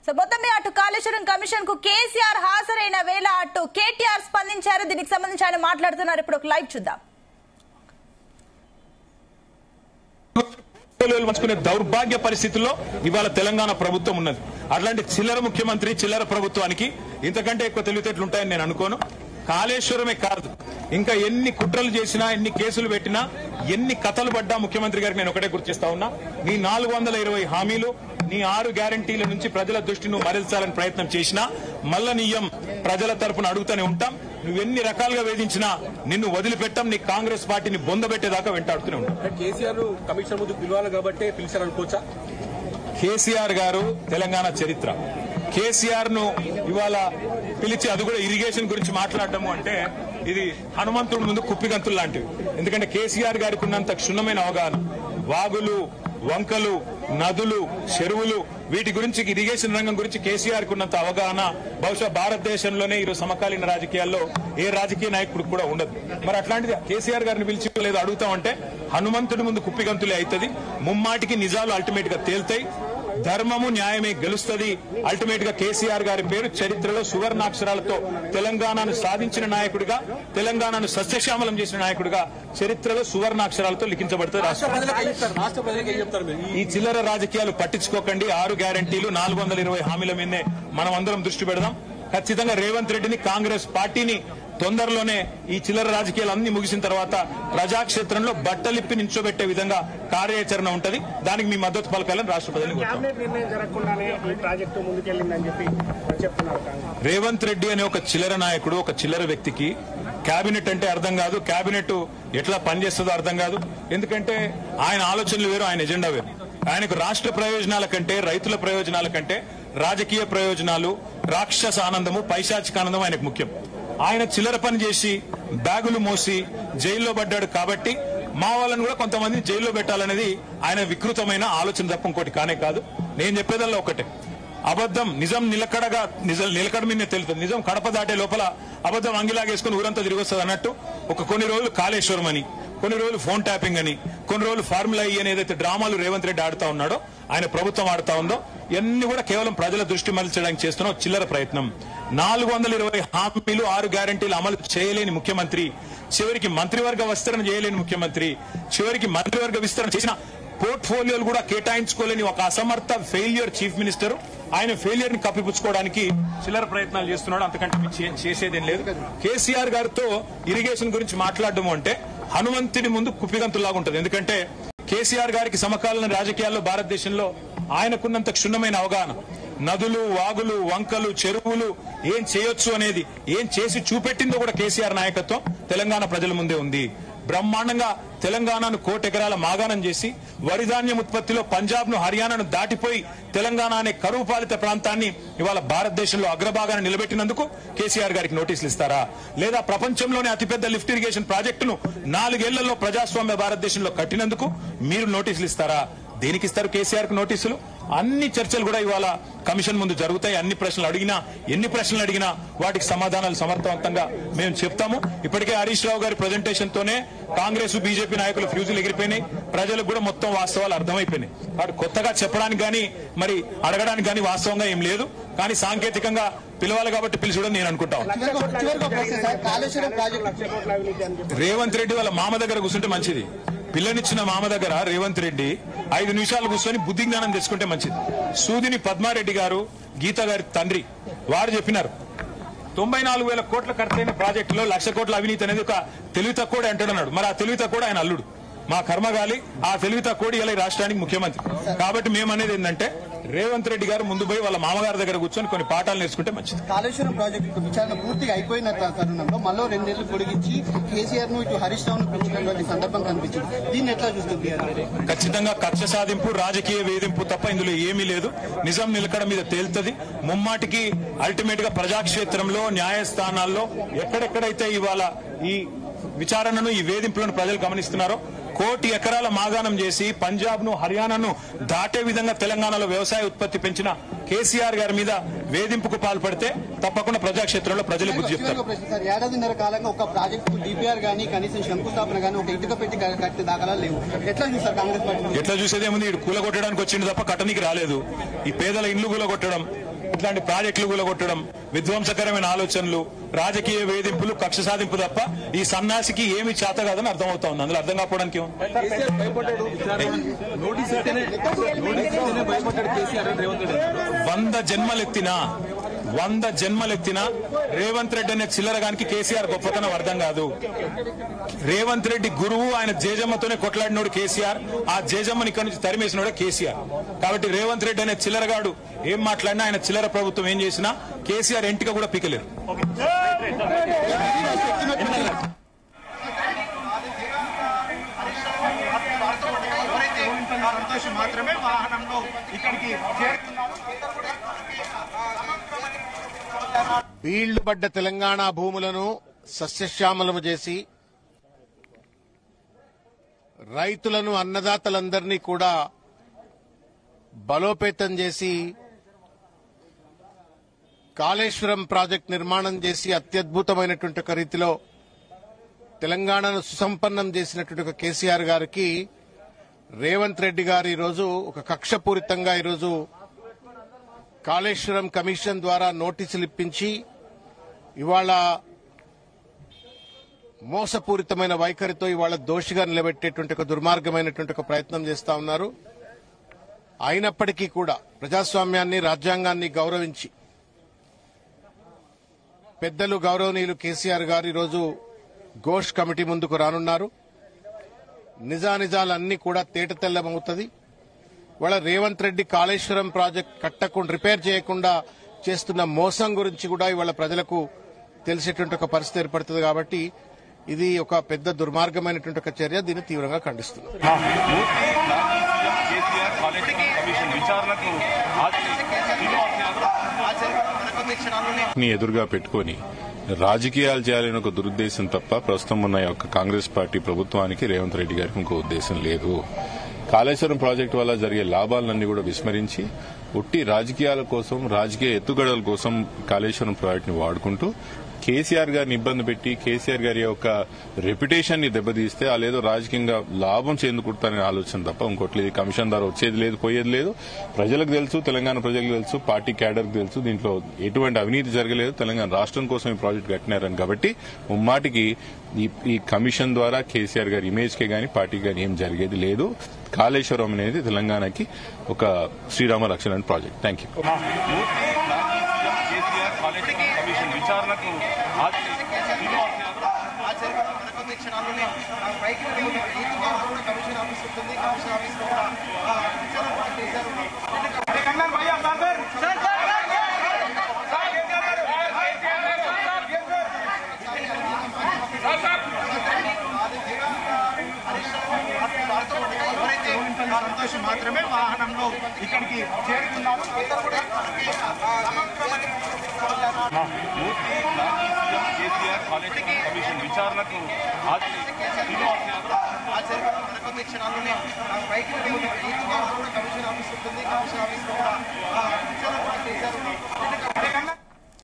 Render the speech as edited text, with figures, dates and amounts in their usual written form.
So మొత్తం మీద అటు కాళేశ్వరం కమిషన్ కు కేసీఆర్ హాజరైన వేళ అటు కేటీఆర్ స్పందించారు. దీనికి సంబంధించి ఆయన మాట్లాడుతున్నారు. ఇప్పుడు ఒక లైవ్ చూద్దాం. పంచుకునే దౌర్భాగ్య పరిస్థితుల్లో ఇవాళ తెలంగాణ ప్రభుత్వం ఉన్నది. అట్లాంటి చిల్లర ముఖ్యమంత్రి చిల్లర ప్రభుత్వానికి ఇంతకంటే ఎక్కువ తెలివితేటలు ఉంటాయని నేను అనుకోను. కాళేశ్వరమే కాదు, ఇంకా ఎన్ని కుట్రలు చేసినా, ఎన్ని కేసులు పెట్టినా, ఎన్ని కథలు పడ్డా ముఖ్యమంత్రి గారికి నేను ఒకటే గుర్తిస్తా ఉన్నా, నీ 420 హామీలు, నీ 6 గ్యారంటీల నుంచి ప్రజల దృష్టి నువ్వు మరల్చాలని ప్రయత్నం చేసినా మళ్ళా నీయం ప్రజల తరపున అడుగుతూనే ఉంటాం. నువ్వెన్ని రకాలుగా వేధించినా నిన్ను వదిలిపెట్టాం. నీ కాంగ్రెస్ పార్టీని బొందబెట్టేదాకా వెంటాడుతూనే ఉంటాం. కేసీఆర్ కమిషన్ ముందు పిలవాలి కాబట్టి పిలిచారనుకోవచ్చా? కేసీఆర్ గారు తెలంగాణ చరిత్ర. కేసీఆర్ ను ఇవాళ పిలిచి అది కూడా ఇరిగేషన్ గురించి మాట్లాడటము అంటే ఇది హనుమంతుడి ముందు కుప్పిగంతులు లాంటివి. ఎందుకంటే కేసీఆర్ గారికి ఉన్నంత క్షుణ్ణమైన అవగాహన, వాగులు, వంకలు, నదులు, చెరువులు, వీటి గురించి, ఇరిగేషన్ రంగం గురించి కేసీఆర్ కు ఉన్నంత అవగాహన బహుశా భారతదేశంలోనే ఈరోజు సమకాలీన రాజకీయాల్లో ఏ రాజకీయ నాయకుడు కూడా ఉండదు. మరి అట్లాంటిది కేసీఆర్ గారిని పిలిచి లేదు అడుగుతామంటే హనుమంతుడి ముందు కుప్పిగంతులే అవుతుంది. ముమ్మాటికి నిజాలు అల్టిమేట్ గా తేల్తాయి. ధర్మము న్యాయమే గెలుస్తుంది. అల్టిమేట్ గా కేసీఆర్ గారి పేరు చరిత్రలో సువర్ణాక్షరాలతో తెలంగాణను సాధించిన నాయకుడిగా, తెలంగాణను సస్యశ్యామలం చేసిన నాయకుడిగా చరిత్రలో సువర్ణాక్షరాలతో లిఖించబడుతుంది. ఈ చిల్లర రాజకీయాలు పట్టించుకోకండి. 6 గ్యారంటీలు, 420 హామీల మీదే మనం అందరం దృష్టి పెడదాం. ఖచ్చితంగా రేవంత్ రెడ్డిని, కాంగ్రెస్ పార్టీని తొందరలోనే ఈ చిల్లర రాజకీయాలు అన్ని ముగిసిన తర్వాత ప్రజాక్షేత్రంలో బట్టలిప్పి నించోబెట్టే విధంగా కార్యాచరణ ఉంటది. దానికి మీ మద్దతు పలకాలని రాష్ట్ర ప్రజలకు రేవంత్ రెడ్డి అనే ఒక చిల్లర నాయకుడు, ఒక చిల్లర వ్యక్తికి కేబినెట్ అంటే అర్థం కాదు, కేబినెట్ ఎట్లా పనిచేస్తుందో అర్థం కాదు. ఎందుకంటే ఆయన ఆలోచనలు వేరు, ఆయన ఎజెండా వేరు. ఆయనకు రాష్ట్ర ప్రయోజనాల కంటే, రైతుల ప్రయోజనాల కంటే రాజకీయ ప్రయోజనాలు, రాక్షస ఆనందము, పైశాచిక ఆనందం ఆయనకు ముఖ్యం. ఆయన చిల్లర పని చేసి బ్యాగులు మోసి జైల్లో పడ్డాడు కాబట్టి మా వాళ్ళని కూడా కొంతమంది జైల్లో పెట్టాలనేది ఆయన వికృతమైన ఆలోచన తప్ప ఇంకోటి కానే కాదు. నేను చెప్పేదల్లా ఒకటే, అబద్దం నిజం నిలకడ మీదనే తెలుస్తుంది. నిజం కడప దాటే లోపల అబద్దం అంగిలాగేసుకుని ఊరంతా తిరిగి వస్తుంది అన్నట్టు కొన్ని రోజులు కాళేశ్వరం అని, కొన్ని రోజులు ఫోన్ ట్యాపింగ్ అని, కొన్ని రోజులు ఫార్ములా ఈ అని ఏదైతే డ్రామాలు రేవంత్ రెడ్డి ఆడుతా ఉన్నాడో, ఆయన ప్రభుత్వం ఆడుతా ఉందో, ఇవన్నీ కూడా కేవలం ప్రజల దృష్టి మరల్చడానికి చేస్తున్న చిల్లర ప్రయత్నం. 420 హామీలు, 6 గ్యారంటీలు అమలు చేయలేని ముఖ్యమంత్రి, చివరికి మంత్రివర్గ విస్తరణ చేయలేని ముఖ్యమంత్రి, చివరికి మంత్రివర్గ విస్తరణ చేసిన పోర్ట్ఫోలియోలు కూడా కేటాయించుకోలేని ఒక అసమర్థ ఫెయిల్యూర్ చీఫ్ మినిస్టర్ ఆయన ఫెయిల్యూర్ ని కప్పిపుచ్చుకోవడానికి చిల్లర ప్రయత్నాలు చేస్తున్నాడు. అంతకంటే చేసేదేం లేదు. కేసీఆర్ గారితో ఇరిగేషన్ గురించి మాట్లాడడం అంటే హనుమంతుడి ముందు కుప్పిగంతులాగా ఉంటుంది. ఎందుకంటే కేసీఆర్ గారికి సమకాలీన రాజకీయాల్లో భారతదేశంలో ఆయనకున్నంత క్షుణ్ణమైన అవగాహన, నదులు, వాగులు, వంకలు, చెరువులు ఏం చేయొచ్చు అనేది, ఏం చేసి చూపెట్టిందో కూడా కేసీఆర్ నాయకత్వం తెలంగాణ ప్రజల ముందే ఉంది. బ్రహ్మాండంగా తెలంగాణను 1,00,00,000 ఎకరాల మాగాణం చేసి వరిధాన్యం ఉత్పత్తిలో పంజాబ్ ను, హర్యానాను దాటిపోయి తెలంగాణ అనే కరువు పాలిత ప్రాంతాన్ని ఇవాళ భారతదేశంలో అగ్రభాగాన్ని నిలబెట్టినందుకు కేసీఆర్ గారికి నోటీసులు ఇస్తారా? లేదా ప్రపంచంలోనే అతిపెద్ద లిఫ్ట్ ఇరిగేషన్ ప్రాజెక్టును 4 ఏళ్లలో ప్రజాస్వామ్య భారతదేశంలో కట్టినందుకు మీరు నోటీసులు ఇస్తారా? దేనికి ఇస్తారు కేసీఆర్ కు నోటీసులు? అన్ని చర్చలు కూడా ఇవాళ కమిషన్ ముందు జరుగుతాయి. ఎన్ని ప్రశ్నలు అడిగినా వాటికి సమాధానాలు సమర్థవంతంగా మేము చెప్తాము. ఇప్పటికే హరీష్ రావు గారి ప్రజెంటేషన్ తోనే కాంగ్రెస్, బీజేపీ నాయకులు ఫ్యూజులు ఎగిరిపోయినాయి. ప్రజలకు కూడా మొత్తం వాస్తవాలు అర్థమైపోయినాయి. వాడు కొత్తగా చెప్పడానికి గానీ మరి అడగడానికి గానీ వాస్తవంగా ఏం లేదు. కానీ సాంకేతికంగా పిలవాలి కాబట్టి పిలిచడం నేను అనుకుంటాను. రేవంత్ రెడ్డి వాళ్ళ మామ దగ్గర కూర్చుంటే మంచిది. పిల్లనిచ్చిన మామ దగ్గర రేవంత్ రెడ్డి 5 నిమిషాలు కూర్చొని బుద్ధి జ్ఞానం తెచ్చుకుంటే మంచిది. సూదిని పద్మారెడ్డి గారు, గీత గారి తండ్రి, వారు చెప్పినారు 94,000 కోట్ల ఖర్చైన ప్రాజెక్టులో 1,00,000 కోట్ల అవినీతి అనేది ఒక తెలివి తక్కువ అంటాడన్నాడు. మరి ఆ తెలివి తక్కువ ఆయన అల్లుడు, మా కర్మగాలి. ఆ తెలివి తక్కువ ఇలా రాష్ట్రానికి ముఖ్యమంత్రి. కాబట్టి మేమనేది ఏంటంటే రేవంత్ రెడ్డి గారు ముందు పోయి వాళ్ళ మామగారి దగ్గర కూర్చొని కొన్ని పాఠాలు నేర్చుకుంటే మంచిది. కాళేశ్వరం ప్రాజెక్టు విచారణ పూర్తిగా అయిపోయిన తరుణంలో మళ్ళీ 2 ఏళ్లు పొడిగించి కేసీఆర్ ను ఇటు హరీష్ రావును పెంచినటువంటి సందర్భం కనిపించింది. దీన్ని ఎట్లా చూస్తుంది? ఖచ్చితంగా కక్ష సాధింపు, రాజకీయ వేధింపు తప్ప ఇందులో ఏమీ లేదు. నిజం నిలకడ మీద తేలుతుంది. ముమ్మాటికి అల్టిమేట్ గా ప్రజాక్షేత్రంలో, న్యాయస్థానాల్లో ఎక్కడెక్కడైతే ఇవాళ ఈ విచారణను, ఈ వేధింపులను ప్రజలు గమనిస్తున్నారో, 1,00,00,000 ఎకరాల మాగాణం చేసి పంజాబ్ ను, హర్యానాను దాటే విధంగా తెలంగాణలో వ్యవసాయ ఉత్పత్తి పెంచిన కేసీఆర్ గారి మీద వేధింపుకు పాల్పడితే తప్పకుండా ప్రజాక్షేత్రంలో ప్రజలు బుద్ధి చెప్తారు. ఏడాదిన్నర కాలంగా ఒక ప్రాజెక్టు డిపిఆర్ గానీ కనీసం శంకుస్థాపన గానీ ఒక ఇటుక పెట్టి కట్టే దాఖలాలు లేవు. ఎట్లా చూస్తారు కాంగ్రెస్ పార్టీ? ఎట్లా చూసేదేముంది, ఇటు కూలగొట్టడానికి వచ్చింది తప్ప కట్టనికి రాలేదు. ఈ పేదల ఇండ్లు కూలగొట్టడం, ఇట్లాంటి ప్రాజెక్టులు కూలగొట్టడం, విధ్వంసకరమైన ఆలోచనలు, రాజకీయ వేధింపులు, కక్ష సాధింపు తప్ప ఈ సన్నాసికి ఏమి చేత కాదని అర్థమవుతా ఉంది. అందులో అర్థం కాకపోవడానికి 100 జన్మలెత్తినా రేవంత్ రెడ్డి అనే చిల్లరగానికి కేసీఆర్ గొప్పతనం అర్థం కాదు. రేవంత్ రెడ్డి గురువు, ఆయన జేజమ్మతోనే కొట్లాడినోడు కేసీఆర్. ఆ జేజమ్మని ఇక్కడి నుంచి తరిమేసినోడే కేసీఆర్. కాబట్టి రేవంత్ రెడ్డి అనే చిల్లరగాడు ఏం మాట్లాడినా, ఆయన చిల్లర ప్రభుత్వం ఏం చేసినా కేసీఆర్ ఎంటిక కూడా పీకలేరు. మాత్రమే వాహనంలో ఇక్కడికి బీళ్లు పడ్డ తెలంగాణ భూములను సస్యశ్యామలము చేసి రైతులను, అన్నదాతలందరినీ కూడా బలోపేతం చేసి కాళేశ్వరం ప్రాజెక్టు నిర్మాణం చేసి అత్యద్భుతమైనటువంటి ఒక రీతిలో తెలంగాణను సుసంపన్నం చేసినటువంటి ఒక కేసీఆర్ గారికి రేవంత్ రెడ్డి గారు ఈరోజు ఒక కక్షపూరితంగా ఈరోజు కాళేశ్వరం కమిషన్ ద్వారా నోటీసులు ఇప్పించి ఇవాళ మోసపూరితమైన వైఖరితో ఇవాళ దోషిగా నిలబెట్టేటువంటి ఒక దుర్మార్గమైనటువంటి ఒక ప్రయత్నం చేస్తా ఉన్నారు. అయినప్పటికీ కూడా ప్రజాస్వామ్యాన్ని, రాజ్యాంగాన్ని గౌరవించి పెద్దలు గౌరవనీయులు కేసీఆర్ గారు ఈరోజు ఘోష్ కమిటీ ముందుకు రానున్నారు. నిజానిజాలన్నీ కూడా తేటతెల్లమవుతుంది. ఇవాళ రేవంత్ రెడ్డి కాళేశ్వరం ప్రాజెక్ట్ కట్టకుండా, రిపేర్ చేయకుండా చేస్తున్న మోసం గురించి కూడా ఇవాళ ప్రజలకు తెలిసేటువంటి ఒక పరిస్థితి ఏర్పడుతుంది. కాబట్టి ఇది ఒక పెద్ద దుర్మార్గమైనటువంటి ఒక చర్య. దీన్ని తీవ్రంగా ఖండిస్తున్నాం. ఎదురుగా పెట్టుకుని రాజకీయాలు చేయాలని ఒక దురుద్దేశం తప్ప ప్రస్తుతం ఉన్న యొక్క కాంగ్రెస్ పార్టీ ప్రభుత్వానికి రేవంత్ రెడ్డి గారికి ఇంకో ఉద్దేశం లేదు. కాళేశ్వరం ప్రాజెక్టు వల్ల జరిగే లాభాలన్నీ కూడా విస్మరించి ఉట్టి రాజకీయాల కోసం, రాజకీయ ఎత్తుగడల కోసం కాళేశ్వరం ప్రాజెక్టుని వాడుకుంటూ కేసీఆర్ గారిని ఇబ్బంది పెట్టి కేసీఆర్ గారి యొక్క రెప్యుటేషన్ ని దెబ్బతీస్తే అదేదో రాజకీయంగా లాభం చేకూరుతారనే ఆలోచన తప్ప ఇంకోటి లేదు. కమిషన్ ద్వారా వచ్చేది లేదు, పోయేది లేదు. ప్రజలకు తెలుసు, తెలంగాణ ప్రజలకు తెలుసు, పార్టీ క్యాడర్కి తెలుసు, దీంట్లో ఎటువంటి అవినీతి జరగలేదు. తెలంగాణ రాష్ట్రం కోసం ఈ ప్రాజెక్టు కట్టినారని కాబట్టి ముమ్మాటికి ఈ కమిషన్ ద్వారా కేసీఆర్ గారి ఇమేజ్ కే గానీ పార్టీకి గానీ ఏం జరిగేది లేదు. కాళేశ్వరం అనేది తెలంగాణకి ఒక శ్రీరామ రక్షణ ప్రాజెక్ట్. Thank you. సంతోషం మాత్రమే వాహనంలో ఇక్కడికి చేరుతున్నారు. కమిషన్ విచారణకు కమిషన్ ఆఫీస్ ఉంటుంది. కమిషన్ ఆఫీస్ కూడా